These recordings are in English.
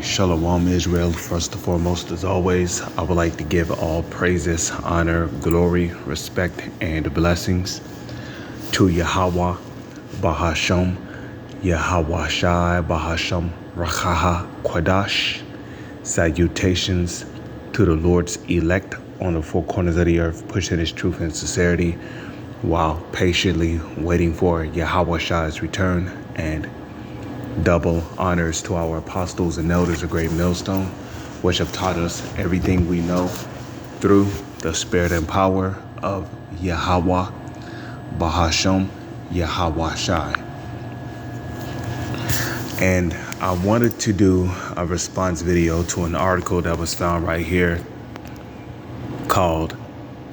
Shalom Israel. First and foremost, as always, I would like to give all praises, honor, glory, respect, and blessings to Yahweh, Bahasham, Yahweh Shai, Bahasham, Rachaha, Quadash. Salutations to the Lord's elect on the four corners of the earth, pushing his truth and sincerity while patiently waiting for Yahweh Shai's return, and double honors to our apostles and elders of Great Millstone, which have taught us everything we know through the spirit and power of Yahweh, Bahasham, Yahweh Shai. And I wanted to do a response video to an article that was found right here called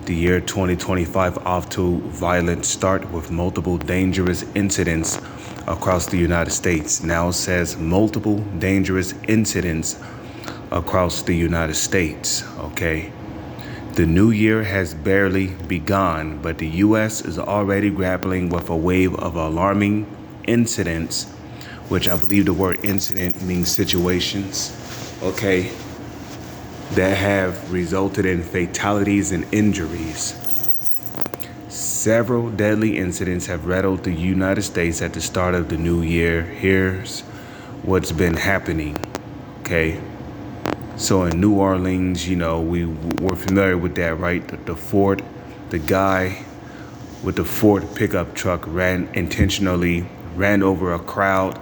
"The Year 2025 Off to Violent Start with Multiple Dangerous Incidents Across the United States." Now it says multiple dangerous incidents across the United States, okay? The new year has barely begun, but the U.S. is already grappling with a wave of alarming incidents, which I believe the word incident means situations, okay, that have resulted in fatalities and injuries. Several deadly incidents have rattled the United States at the start of the new year. Here's what's been happening, okay? So in New Orleans, we're familiar with that, right? The guy with the Ford pickup truck intentionally ran over a crowd,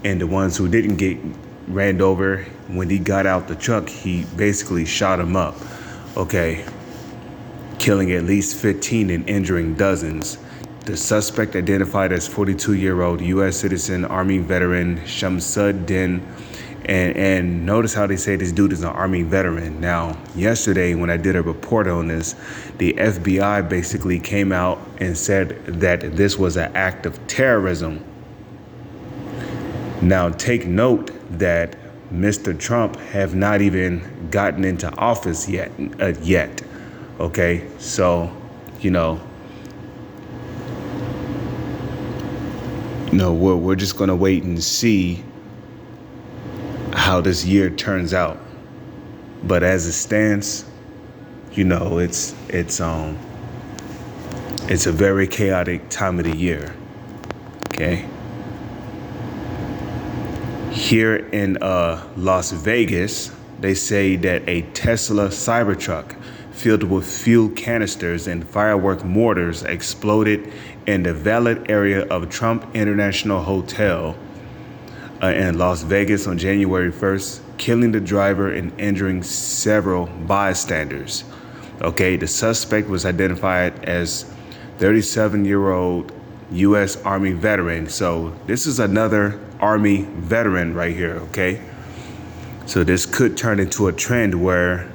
and the ones who didn't get ran over, when he got out the truck, he basically shot him up, okay? Killing at least 15 and injuring dozens. The suspect, identified as 42-year-old U.S. citizen, Army veteran Shamsuddin, and notice how they say this dude is an Army veteran. Now, yesterday when I did a report on this, the FBI basically came out and said that this was an act of terrorism. Now, take note that Mr. Trump have not even gotten into office yet. Okay, so, we're just going to wait and see how this year turns out. But as it stands, it's a very chaotic time of the year, okay? Here in Las Vegas, they say that a Tesla Cybertruck filled with fuel canisters and firework mortars exploded in the valet area of Trump International Hotel in Las Vegas on January 1st, killing the driver and injuring several bystanders. Okay, the suspect was identified as 37-year-old U.S. Army veteran. So this is another Army veteran right here, okay? So this could turn into a trend where,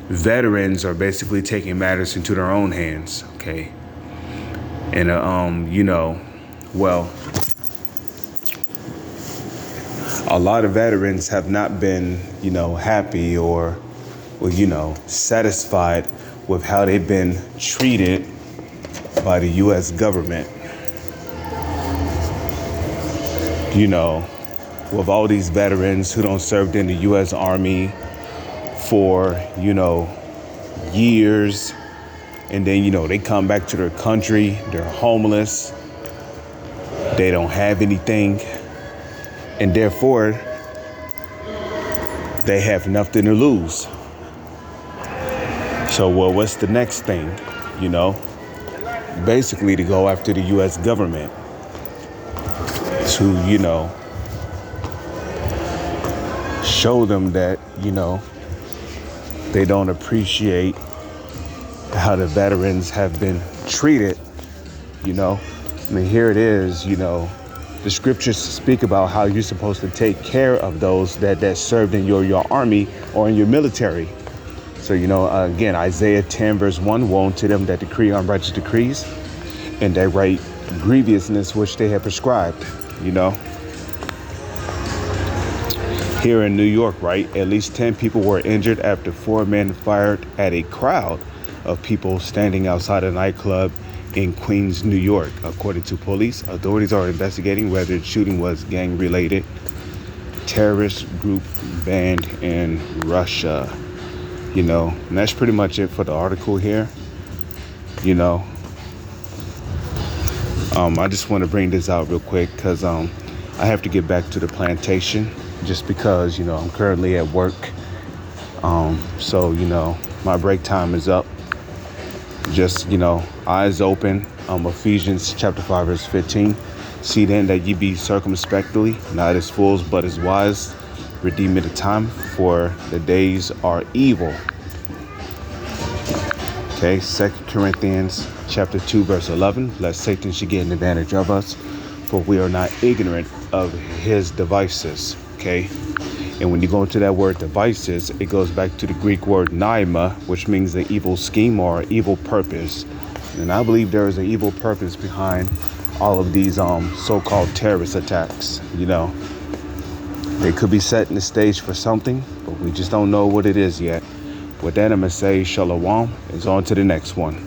veterans are basically taking matters into their own hands, okay? And, a lot of veterans have not been, happy or satisfied with how they've been treated by the U.S. government. With all these veterans who don't served in the U.S. Army for, years, and then, they come back to their country, they're homeless, they don't have anything, and therefore, they have nothing to lose. So, what's the next thing, Basically to go after the U.S. government to, show them that, they don't appreciate how the veterans have been treated, here it is, the scriptures speak about how you're supposed to take care of those that served in your army or in your military. So, again, Isaiah 10 verse 1, woe to them that decree unrighteous decrees and that write grievousness which they have prescribed, Here in New York, right, at least 10 people were injured after 4 men fired at a crowd of people standing outside a nightclub in Queens, New York. According to police, authorities are investigating whether the shooting was gang-related. terrorist group banned in Russia. And that's pretty much it for the article here. you know I just want to bring this out real quick because I have to get back to the plantation just because I'm currently at work. So my break time is up. Just eyes open. Ephesians chapter 5 verse 15. See then that ye be circumspectly, not as fools but as wise, redeeming the time, for the days are evil. Okay, 2 Corinthians chapter 2 verse 11. Lest Satan should get an advantage of us, for we are not ignorant of his devices. Okay, and when you go into that word devices, it goes back to the Greek word naima, which means the evil scheme or evil purpose. And I believe there is an evil purpose behind all of these so-called terrorist attacks. They could be setting the stage for something, but we just don't know what it is yet. With that, I'm going to say shalom. It's on to the next one.